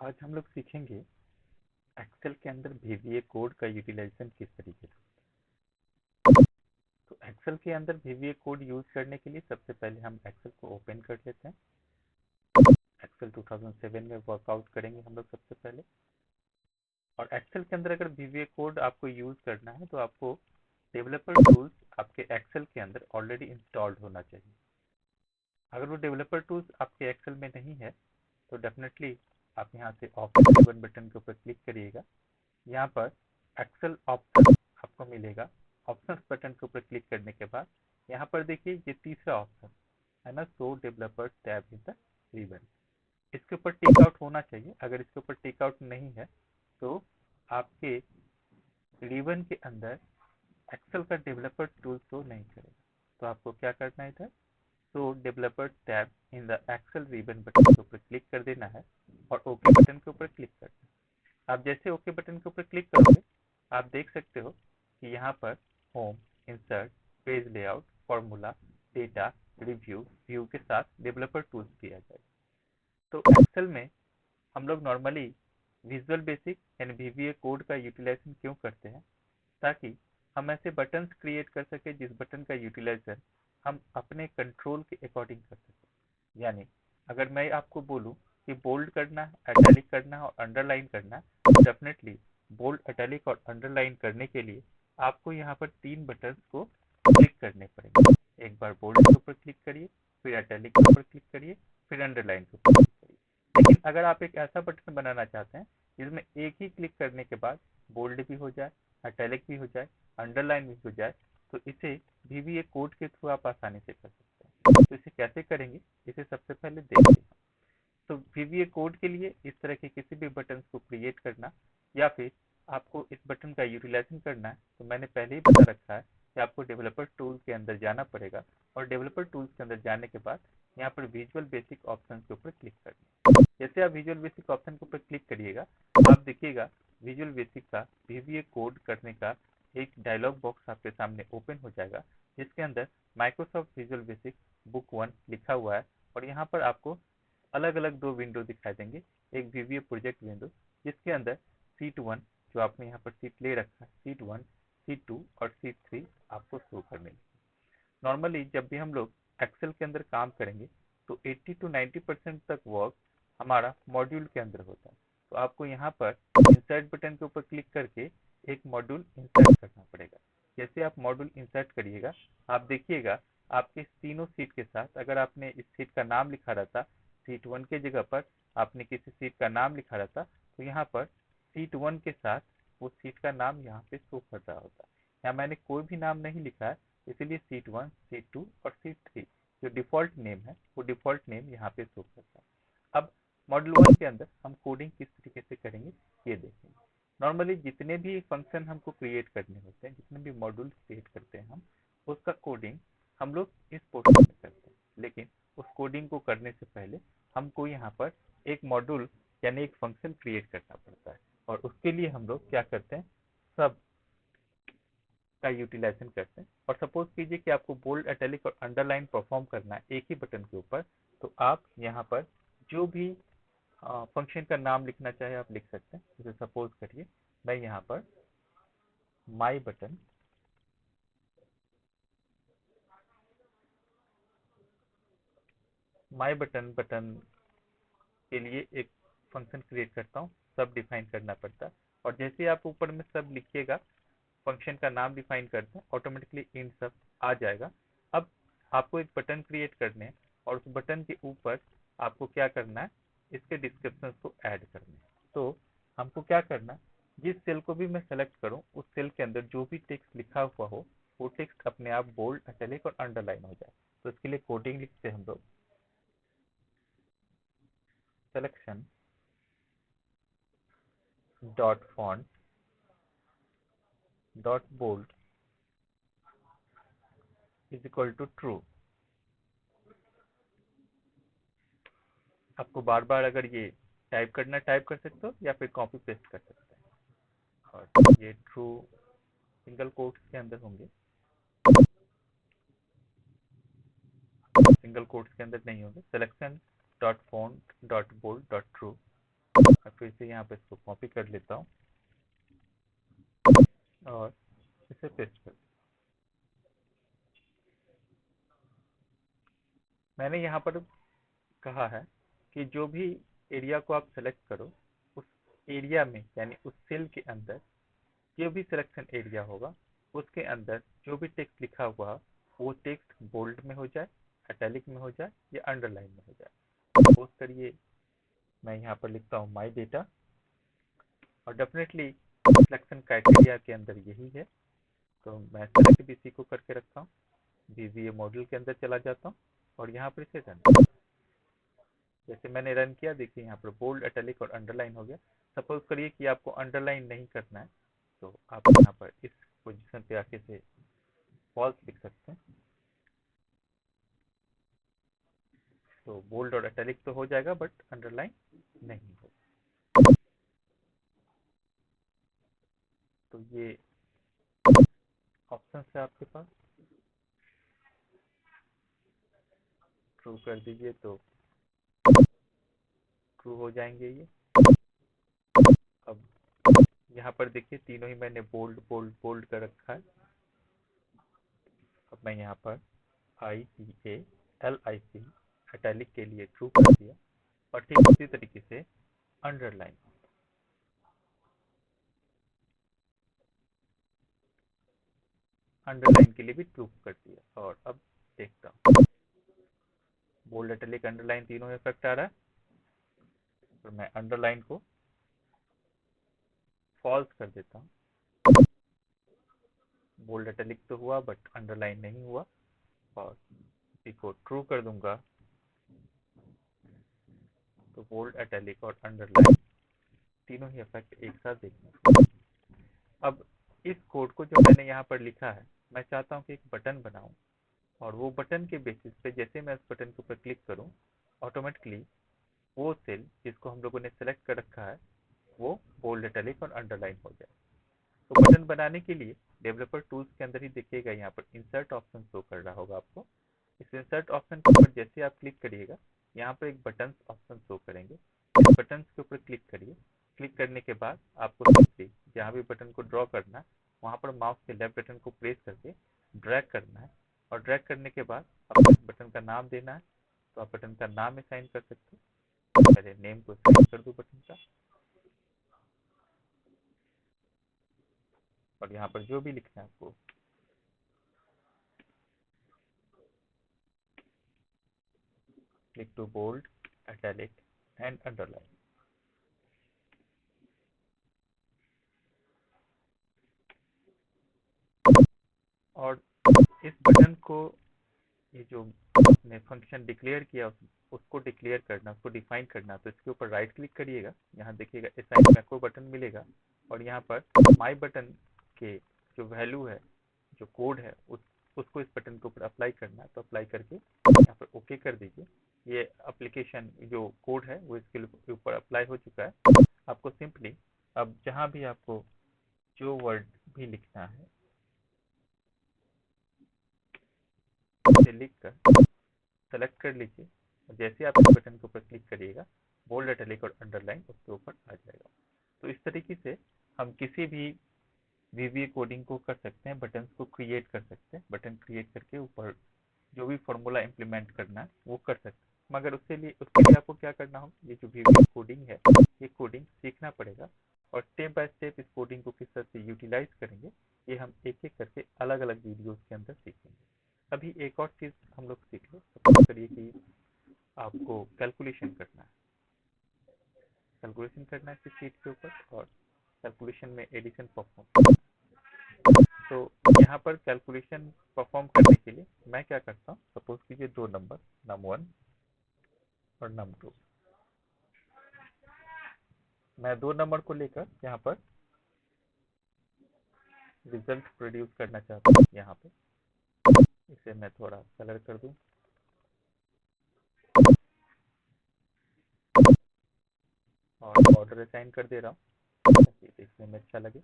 आज हम लोग सीखेंगे एक्सेल के अंदर वीवीए कोड का यूटिलाइजेशन किस तरीके से। तो एक्सेल के अंदर वीवीए कोड यूज करने के लिए सबसे पहले हम एक्सेल को ओपन कर लेते हैं। एक्सेल 2007 में वर्कआउट करेंगे हम लोग सबसे पहले। और एक्सेल के अंदर अगर वीवीए कोड आपको यूज करना है तो आपको डेवलपर टूल्स आपके एक्सेल के अंदर ऑलरेडी इंस्टॉल्ड होना चाहिए। अगर वो डेवलपर टूल्स आपके एक्सेल में नहीं है तो डेफिनेटली आप यहाँ से ऑफिस रिबन बटन के ऊपर क्लिक करिएगा। यहाँ पर एक्सेल ऑप्शन आपको मिलेगा। ऑप्शंस बटन के ऊपर क्लिक करने के बाद यहाँ पर देखिए ये तीसरा ऑप्शन है ना, show developer tab in the ribbon. इसके ऊपर टिक आउट होना चाहिए। अगर इसके ऊपर टिक आउट नहीं है तो आपके रिबन के अंदर एक्सेल का डेवलपर टूल शो नहीं करेगा। तो आपको क्या करना है, इधर show developer tab in the Excel ribbon button के ऊपर क्लिक कर देना है और ओके बटन के ऊपर क्लिक करना है। आप जैसे ओके बटन के ऊपर क्लिक करोगे आप देख सकते हो कि यहाँ पर home, insert, page layout, formula, data, review, view के साथ डेवलपर टूल्स दिया जाएगा। तो एक्सेल में हम लोग नॉर्मली विजुअल बेसिक यानी वीवीए कोड का यूटिलाइजेशन क्यों करते हैं, ताकि हम ऐसे बटन्स क्रिएट कर सके जिस बटन का यूटिलाइजेशन हम अपने कंट्रोल के अकॉर्डिंग कर सकें। यानी अगर मैं आपको बोलूं कि बोल्ड करना है, इटैलिक करना है और अंडरलाइन करना है, तो डेफिनेटली बोल्ड, इटैलिक और अंडरलाइन करने के लिए आपको यहाँ पर तीन बटन्स को क्लिक करने पड़ेंगे। एक बार बोल्ड के ऊपर क्लिक करिए, फिर इटैलिक के ऊपर क्लिक करिए, फिर अंडरलाइन के ऊपर क्लिक करिए। लेकिन अगर आप एक ऐसा बटन बनाना चाहते हैं जिसमें एक ही क्लिक करने के बाद बोल्ड भी हो जाए, इटैलिक भी हो जाए, अंडरलाइन भी हो जाए, तो इसे वीवीए कोड के थ्रू आप आसानी से कर सकते हैं। तो इसे कैसे करेंगे, इसे सबसे पहले देखिए। तो वीवीए कोड के लिए इस तरह के किसी भी बटन को क्रिएट करना या फिर आपको इस बटन का यूटिलाइजेशन करना है, तो मैंने पहले ही बता रखा है कि आपको डेवलपर टूल के अंदर जाना पड़ेगा और डेवलपर टूल्स के अंदर जाने के बाद यहाँ पर विजुअल बेसिक ऑप्शन के ऊपर क्लिक करना है। जैसे आप विजुअल बेसिक ऑप्शन के ऊपर क्लिक करिएगा आप देखिएगा विजुअल बेसिक का वीवीए कोड करने का एक डायलॉग बॉक्स आपके सामने ओपन हो जाएगा, जिसके अंदर माइक्रोसॉफ्ट विजुअल बेसिक बुक 1 लिखा हुआ है। और यहाँ पर आपको अलग अलग दो विंडो दिखाई देंगे। एक वीवीए प्रोजेक्ट विंडो जिसके अंदर सीट 1 जो आपने यहाँ पर सीट ले रखा है, सीट 1, सीट 2 और सीट 3 आपको शो करने लगेगी। नॉर्मली जब भी हम लोग एक्सेल के अंदर काम करेंगे तो 80 to 90% तक वर्क हमारा मॉड्यूल के अंदर होता है। तो आपको यहाँ पर इंसर्ट बटन के ऊपर क्लिक करके एक मॉड्यूल इंसर्ट करना पड़ेगा। जैसे आप मॉड्यूल इंसर्ट करिएगा आप देखिएगा आपके तीनों सीट के साथ, अगर आपने इस सीट का नाम लिखा रहता, सीट 1 के जगह पर आपने किसी सीट का नाम लिखा रहता, तो यहाँ पर सीट 1 के साथ वो सीट का नाम यहाँ पे शो कर रहा होता। यहाँ मैंने कोई भी नाम नहीं लिखा है, इसीलिए सीट 1, सीट 2 और सीट 3 जो डिफ़ॉल्ट नेम है वो डिफ़ॉल्ट नेम यहाँ पे शो करता है। अब मॉड्यूल 1 के अंदर हम कोडिंग किस तरीके से करेंगे ये देखेंगे। नॉर्मली जितने भी फंक्शन हमको क्रिएट करने होते हैं, जितने भी मॉड्यूल क्रिएट करते हैं हम, उसका कोडिंग हम लोग इस पोर्टल में करते हैं। लेकिन उस कोडिंग को करने से पहले हमको यहाँ पर एक मॉड्यूल यानी एक फंक्शन क्रिएट करना पड़ता है। और उसके लिए हम लोग क्या करते हैं, सब का यूटिलाइजेशन करते हैं। और सपोज कीजिए कि आपको बोल्ड, इटैलिक और अंडरलाइन परफॉर्म करना है एक ही बटन के ऊपर, तो आप यहाँ पर जो भी फंक्शन का नाम लिखना चाहे आप लिख सकते हैं। जैसे सपोज करिए मैं यहाँ पर माई बटन, माई बटन बटन के लिए एक फंक्शन क्रिएट करता हूँ। सब डिफाइन करना पड़ता है। और जैसे ही आप ऊपर में सब लिखिएगा, फंक्शन का नाम डिफाइन करते हैं, ऑटोमेटिकली इन सब आ जाएगा। अब आपको एक बटन क्रिएट करने हैं और उस बटन के ऊपर आपको क्या करना है, इसके डिस्क्रिप्शन को ऐड करना है। तो हमको क्या करना है, जिस सेल को भी मैं सेलेक्ट करूं उस सेल के अंदर जो भी टेक्स्ट लिखा हुआ हो वो टेक्स्ट अपने आप बोल्ड, इटैलिक और अंडरलाइन हो जाए। तो इसके लिए कोडिंग लिखते हैं हम लोग, selection dot font dot bold is equal to true. आपको बार बार अगर ये टाइप करना टाइप कर सकते हो या फिर कॉपी पेस्ट कर सकते हैं। और ये ट्रू सिंगल कोट्स के अंदर होंगे, सिंगल कोट्स के अंदर नहीं होंगे। Selection dot font dot bold dot true, और से यहाँ पर इसको कॉपी कर लेता हूँ और इसे पेस्ट कर। मैंने यहाँ पर कहा है कि जो भी एरिया को आप सेलेक्ट करो, उस एरिया में यानी उस सेल के अंदर जो भी सिलेक्शन एरिया होगा उसके अंदर जो भी टेक्स्ट लिखा हुआ वो टेक्स्ट बोल्ड में हो जाए, इटैलिक में हो जाए या अंडरलाइन में हो जाए। सपोज करिए मैं यहाँ पर लिखता हूँ माई डेटा, और डेफिनेटली सिलेक्शन क्राइटेरिया के अंदर यही है, तो मैं सेलेक्ट भी इसी को करके रखता हूँ। VBA मॉडल के अंदर चला जाता हूँ और यहाँ पर इसे रन, जैसे मैंने रन किया देखिए यहाँ पर बोल्ड, इटैलिक और अंडरलाइन हो गया। सपोज करिए कि आपको अंडरलाइन नहीं करना है, तो आप यहाँ पर इस पोजीशन पे आके से फॉल्स लिख सकते हैं, तो बोल्ड और इटैलिक तो हो जाएगा बट अंडरलाइन नहीं होगा। तो ये ऑप्शन है आपके पास, ट्रू कर दीजिए तो ट्रू हो जाएंगे ये। अब यहाँ पर देखिए तीनों ही मैंने बोल्ड बोल्ड बोल्ड कर रखा है। अब मैं यहाँ पर ITALIC इटैलिक के लिए ट्रू कर दिया, और ठीक उसी तरीके से अंडरलाइन के लिए भी ट्रू कर दिया। और अब देखता हूँ बोल्ड, इटैलिक, अंडरलाइन तीनों में इफेक्ट आ रहा है, तो मैं अंडरलाइन को फॉल्स कर देता हूँ। बोल्ड इटैलिक तो हुआ बट अंडरलाइन नहीं हुआ, और इसी को ट्रू कर दूंगा तो बोल्ड, इटैलिक और अंडरलाइन तीनों ही इफेक्ट एक साथ देखने को। अब इस कोड को जो मैंने यहाँ पर लिखा है, मैं चाहता हूँ कि एक बटन बनाऊं, और वो बटन के बेसिस पे जैसे मैं उस बटन के ऊपर क्लिक करूं, ऑटोमेटिकली वो सेल जिसको हम लोगों ने सेलेक्ट कर रखा है वो बोल्ड, इटैलिक और अंडरलाइन हो जाए। तो बटन बनाने के लिए डेवलपर टूल्स के अंदर ही देखिएगा यहाँ पर इंसर्ट ऑप्शन शो कर रहा होगा आपको। इस इंसर्ट ऑप्शन के ऊपर जैसे आप क्लिक करिएगा, यहाँ पर एक बटन ऑप्शन शो करेंगे। इस बटन के ऊपर क्लिक करिए। क्लिक करने के बाद आपको सिंपली जहाँ भी बटन को ड्रॉ करना है वहाँ पर माउस के लेफ्ट बटन को प्रेस करके ड्रैग करना है, और ड्रैग करने के बाद आपको इस बटन का नाम देना है, तो आप बटन का नाम असाइन कर सकते हैं। पहले नेम को असाइन कर दूँ बटन का, और यहाँ पर जो भी लिखना है आपको click to bold, italic and underline. और इस बटन को ये जो आपने फंक्शन डिक्लेयर किया उसको डिक्लेयर करना, उसको डिफाइन करना, तो इसके ऊपर राइट क्लिक करिएगा। यहाँ देखिएगा असाइन मैक्रो बटन मिलेगा, और यहाँ पर माई बटन के जो वैल्यू है, जो कोड है उसको इस बटन के ऊपर अप्लाई करना है, तो अप्लाई करके यहाँ पर ओके कर दीजिए। ये एप्लीकेशन जो कोड है वो इसके ऊपर अप्लाई हो चुका है। आपको सिंपली अब जहाँ भी आपको जो वर्ड भी लिखना है उसे लिख कर सेलेक्ट कर लीजिए, और जैसे आप इस बटन के ऊपर क्लिक करिएगा बोल्ड, इटैलिक और अंडरलाइन उसके ऊपर आ जाएगा। तो इस तरीके से हम किसी भी VBA कोडिंग को कर सकते हैं, बटन्स को क्रिएट कर सकते हैं, बटन क्रिएट करके ऊपर जो भी फॉर्मूला इम्प्लीमेंट करना है वो कर सकते हैं। मगर उसके लिए आपको क्या करना होगा, ये जो VBA कोडिंग है ये कोडिंग सीखना पड़ेगा, और स्टेप बाय स्टेप इस कोडिंग को किस तरह से यूटिलाइज करेंगे ये हम एक एक करके अलग अलग वीडियोस के अंदर सीखेंगे। अभी एक और चीज़ हम लोग सीख लें। सपोज करिए कि आपको कैलकुलेशन करना है, किस चीज़ के ऊपर, और कैलकुलेशन में एडिशन परफॉर्म करना है। तो यहाँ पर कैलकुलेशन परफॉर्म करने के लिए मैं क्या करता हूँ, सपोज कीजिए दो नंबर num1 और num2, मैं दो नंबर को लेकर यहाँ पर रिजल्ट प्रोड्यूस करना चाहता हूँ। यहाँ पे इसे मैं थोड़ा कलर कर दूँ, और ऑर्डर असाइन कर दे रहा हूँ ताकि देखने में अच्छा लगे।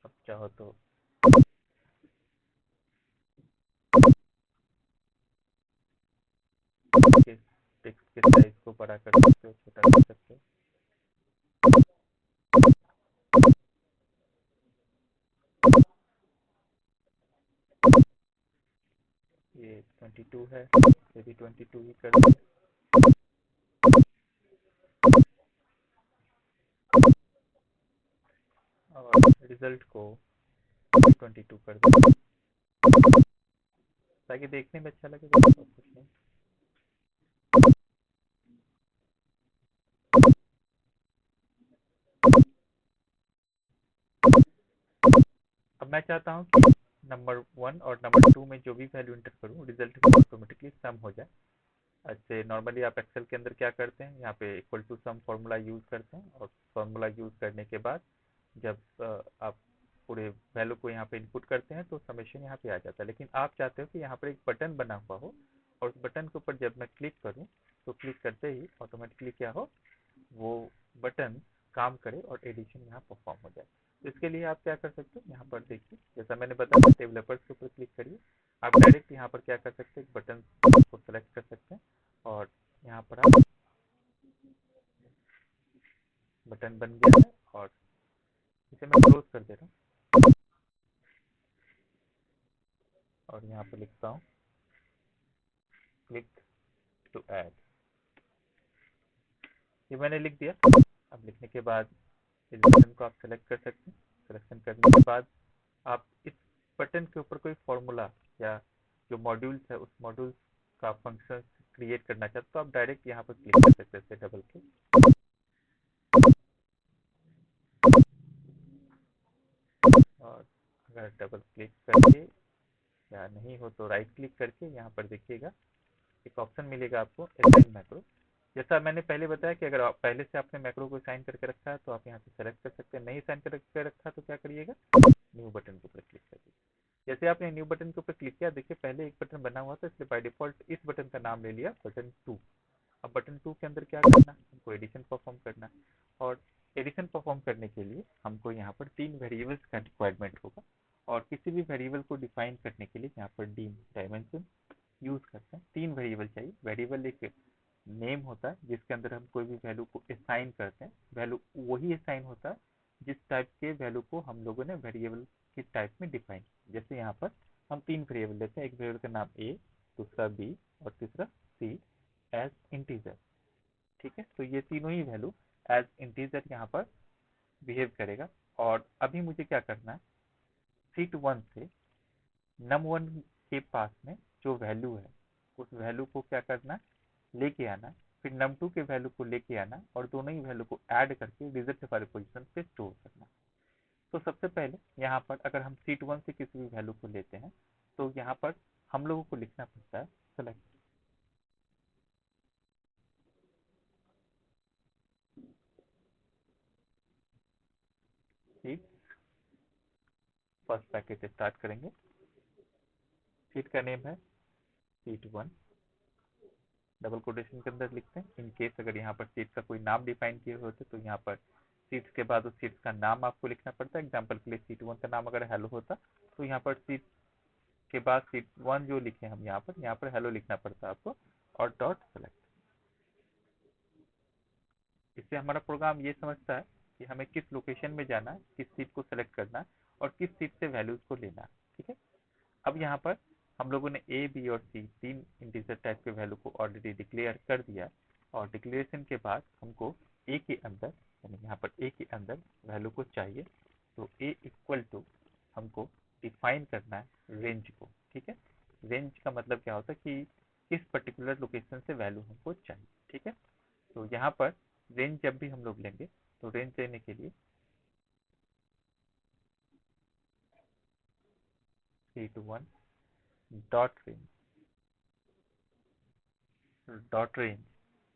अब चाहो तो टेक्स्ट के साइज को बड़ा कर सकते हो, छोटा कर सकते 22 है, ये भी 22 ही कर दें। और रिजल्ट को 22 कर दें ताकि देखने में अच्छा लगे, बस और कुछ नहीं। अब मैं चाहता हूँ कि नंबर 1 और नंबर 2 में जो भी वैल्यू इंटर करूँ रिजल्ट में ऑटोमेटिकली सम हो जाए। ऐसे नॉर्मली आप एक्सेल के अंदर क्या करते हैं, यहाँ पे equal to sum formula use करते हैं, और फॉर्मूला यूज़ करने के बाद जब आप पूरे वैल्यू को यहाँ पे इनपुट करते हैं तो समेशन यहाँ पे आ जाता है। लेकिन आप चाहते हो कि यहाँ पर एक बटन बना हुआ हो, और उस बटन के ऊपर जब मैं क्लिक करूँ तो क्लिक करते ही ऑटोमेटिकली क्या हो, वो बटन काम करे और एडिशन यहाँ परफॉर्म हो जाए। तो इसके लिए आप क्या कर सकते हो, यहाँ पर देखिए जैसा मैंने बताया डेवलपर्स के ऊपर क्लिक करिए, आप डायरेक्ट यहाँ पर क्या कर सकते हैं, एक बटन को सेलेक्ट कर सकते हैं, और यहाँ पर आप बटन बन गया है, और इसे मैं क्लोज कर दे रहा हूँ और यहाँ पर लिखता हूँ क्लिक टू ऐड। ये मैंने लिख दिया। अब लिखने के बाद इस बटन को आप सेलेक्ट कर सकते हैं। सिलेक्शन करने के बाद आप इस बटन के ऊपर कोई फॉर्मूला या जो मॉड्यूल्स है उस मॉड्यूल्स का फंक्शन क्रिएट करना चाहते तो आप डायरेक्ट यहाँ पर क्लिक कर सकते हैं डबल क्लिक, और अगर डबल क्लिक करके या नहीं हो तो राइट क्लिक करके यहाँ पर देखिएगा एक ऑप्शन मिलेगा आपको असाइन मैक्रो। जैसा मैंने पहले बताया कि अगर आप पहले से आपने मैक्रो को साइन करके रखा है तो आप यहाँ से सेलेक्ट कर सकते हैं, नहीं साइन करके रखा तो क्या करिएगा, न्यू बटन के ऊपर क्लिक करिए। जैसे आपने न्यू बटन के ऊपर क्लिक किया, देखिए पहले एक बटन बना हुआ था इसलिए बाय डिफॉल्ट इस बटन का नाम ले लिया बटन 2। अब बटन 2 के अंदर क्या करना, हमको एडिशन परफॉर्म करना, और एडिशन परफॉर्म करने के लिए हमको यहाँ पर 3 वेरिएबल्स का रिक्वायरमेंट होगा, और किसी भी वेरिएबल को डिफाइन करने के लिए यहाँ पर डी डायमेंशन यूज करते हैं। 3 वेरिएबल चाहिए। वेरिएबल एक नेम होता है जिसके अंदर हम कोई भी वैल्यू को असाइन करते हैं, वैल्यू वही असाइन होता है जिस टाइप के वैल्यू को हम लोगों ने वेरिएबल के टाइप में डिफाइन। जैसे यहाँ पर हम 3 वेरिएबल लेते हैं, एक वेरिएबल का नाम ए, दूसरा बी और तीसरा सी एज इंटीजर। ठीक है, तो ये तीनों ही वैल्यू एज इंटीजर यहाँ पर बिहेव करेगा। और अभी मुझे क्या करना है, सीट 1 से नम 1 के पास में जो वैल्यू है उस वैल्यू को क्या करना है, लेके आना, फिर नम 2 के वैल्यू को लेके आना और दोनों ही वैल्यू को ऐड करके रिजल्ट वाले पोजीशन पे स्टोर करना। तो सबसे पहले यहाँ पर अगर हम सीट 1 से किसी भी वैल्यू को लेते हैं तो यहाँ पर हम लोगों को लिखना पड़ता है select seat. First packet start करेंगे, सीट का नेम है सीट 1, डबल कोटेशन के अंदर लिखते हैं। इन केस अगर यहाँ पर सीट का कोई नाम डिफाइन किए होते तो यहाँ पर सीट्स के बाद उस सीट्स का नाम आपको लिखना पड़ता है। एग्जाम्पल के लिए सीट 1 का नाम अगर हेलो होता तो यहाँ पर सीट के बाद सीट 1 जो लिखे हम यहाँ पर हेलो लिखना पड़ता है आपको, और डॉट सेलेक्ट। इससे हमारा प्रोग्राम ये समझता है कि हमें किस लोकेशन में जाना है, किस सीट को सेलेक्ट करना है और किस सीट से वैल्यूज को लेना है। ठीक है, अब यहाँ पर हम लोगों ने ए बी और सी 3 इंटीजर टाइप के वैल्यू को ऑलरेडी डिक्लेयर कर दिया, और डिक्लेरेशन के बाद हमको ए के अंदर यानी यहाँ पर ए के अंदर वैल्यू को चाहिए, तो ए इक्वल टू हमको डिफाइन करना है रेंज को। ठीक है, रेंज का मतलब क्या होता है कि किस पर्टिकुलर लोकेशन से वैल्यू हमको चाहिए। ठीक है, तो यहाँ पर रेंज जब भी हम लोग लेंगे तो रेंज लेने के लिए C21 dot range, dot range.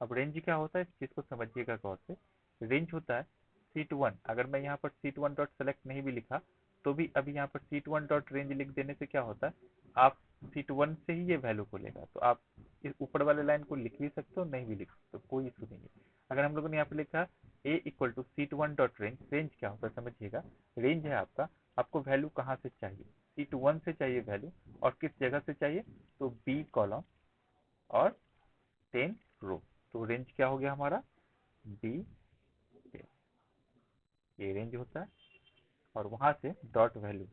अब रेंज क्या होता है इस चीज़ को समझिएगा गौर से। रेंज होता है सीट 1, अगर मैं यहाँ पर सीट 1 डॉट सेलेक्ट नहीं भी लिखा तो भी अभी यहाँ पर सीट 1 डॉट रेंज लिख देने से क्या होता है, आप सीट 1 से ही ये वैल्यू को लेगा। तो आप इस ऊपर वाले लाइन को लिख भी सकते हो, नहीं भी लिख सकते हो, कोई इशू नहीं है। अगर हम लोगों ने यहाँ पर लिखा A equal to sheet 1 dot range, range क्या होता है समझिएगा। रेंज है आपका, आपको वैल्यू कहाँ से चाहिए, सीट 1 से चाहिए वैल्यू, और किस जगह से चाहिए, तो बी कॉलम और 10 रो। तो रेंज क्या हो गया हमारा, बी 10, ये रेंज होता है। और वहां से डॉट वैल्यू,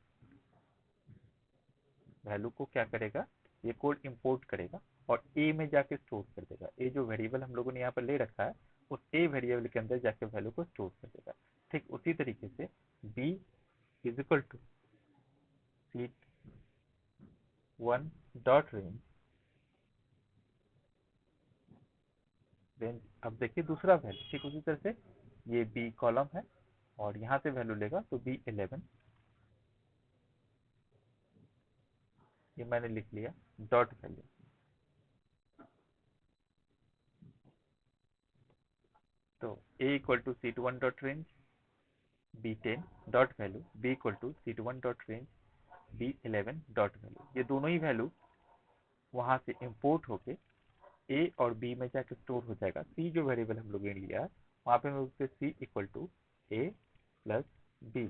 वैल्यू को क्या करेगा, ये कोड इंपोर्ट करेगा और ए में जाके स्टोर कर देगा। ए जो वेरिएबल हम लोगों ने यहाँ पर ले रखा है उस ए वेरिएबल के अंदर जाके वैल्यू को स्टोर कर देगा। ठीक उसी तरीके से B is equal to C one dot range range. अब देखिए दूसरा वैल्यू ठीक उसी तरह से ये बी कॉलम है और यहाँ से वैल्यू लेगा तो बी 11 ये मैंने लिख लिया डॉट वैल्यू। तो A equal to C two one dot range B 10 dot value B equal to C two one dot range B 11 dot value. ये दोनों ही वैल्यू वहां से इंपोर्ट होके ए और बी में जाके स्टोर हो जाएगा। सी जो वेरिएबल हम लोगों ने लिया है वहां पे हम लोग C equal to A plus B,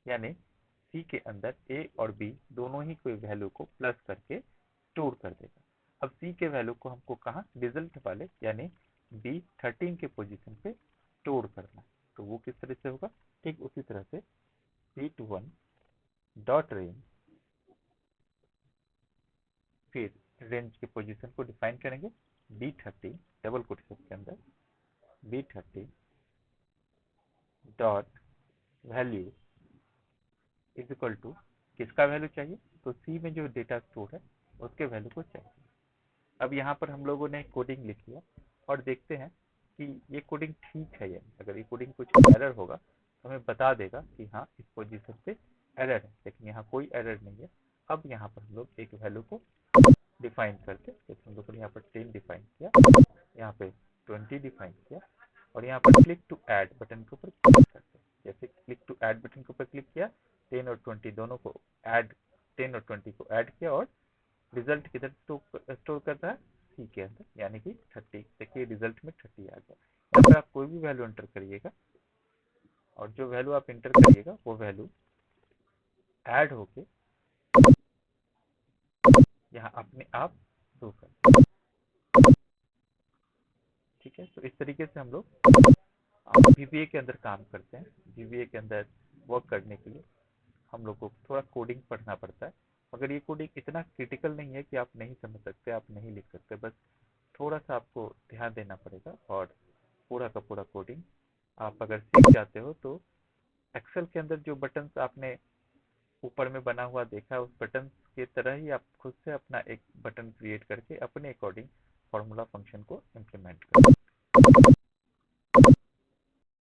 यानी सी के अंदर ए और बी दोनों ही कोई वैल्यू को प्लस करके स्टोर कर देगा। अब सी के वैल्यू को हमको कहाँ रिजल्ट वाले यानी बी 13 के पोजीशन पे स्टोर करना है। तो वो किस तरह से होगा, ठीक उसी तरह से C two one dot range, फिर रेंज के पोजीशन को डिफाइन करेंगे बी 30 डबल कोटेशन के अंदर B 30 dot value is equal to किसका वैल्यू चाहिए, तो सी में जो डेटा स्टोर है उसके वैल्यू को चाहिए। अब यहाँ पर हम लोगों ने कोडिंग लिख लिया और देखते हैं कि ये कोडिंग ठीक है या नहीं। अगर ये कोडिंग कुछ एरर होगा तो हमें बता देगा कि हाँ इस पोजीशन पे एरर है, लेकिन यहाँ कोई एरर नहीं है। अब यहाँ पर हम लोग एक वैल्यू को डिफाइन करके, जैसे हम लोगों ने यहाँ पर 10 डिफाइन किया, यहाँ पे 20 डिफाइन किया और यहाँ पर क्लिक टू ऐड बटन के ऊपर क्लिक करते हैं। जैसे क्लिक टू ऐड बटन के ऊपर क्लिक किया 10 और 20 दोनों को ऐड 10 और 20 को ऐड किया और रिजल्ट किधर स्टोर करता है सी के अंदर यानी कि 30। देखिए रिजल्ट में 30 आ गया। यहाँ पर आप कोई भी वैल्यू एंटर करिएगा और जो वैल्यू आप एंटर करिएगा वो वैल्यू ऐड होके यहाँ अपने आप शो कर। ठीक है, तो इस तरीके से हम लोग वीबीए के अंदर काम करते हैं। वीबीए के अंदर वर्क करने के लिए हम लोग को थोड़ा कोडिंग पढ़ना पड़ता है, मगर ये कोडिंग इतना क्रिटिकल नहीं है कि आप नहीं समझ सकते, आप नहीं लिख सकते। बस थोड़ा सा आपको ध्यान देना पड़ेगा और पूरा का पूरा कोडिंग आप अगर सीख जाते हो तो एक्सेल के अंदर जो बटन्स आपने ऊपर में बना हुआ देखा है उस बटन के तरह ही आप खुद से अपना एक बटन क्रिएट करके अपने अकॉर्डिंग फॉर्मूला फंक्शन को इम्प्लीमेंट करें।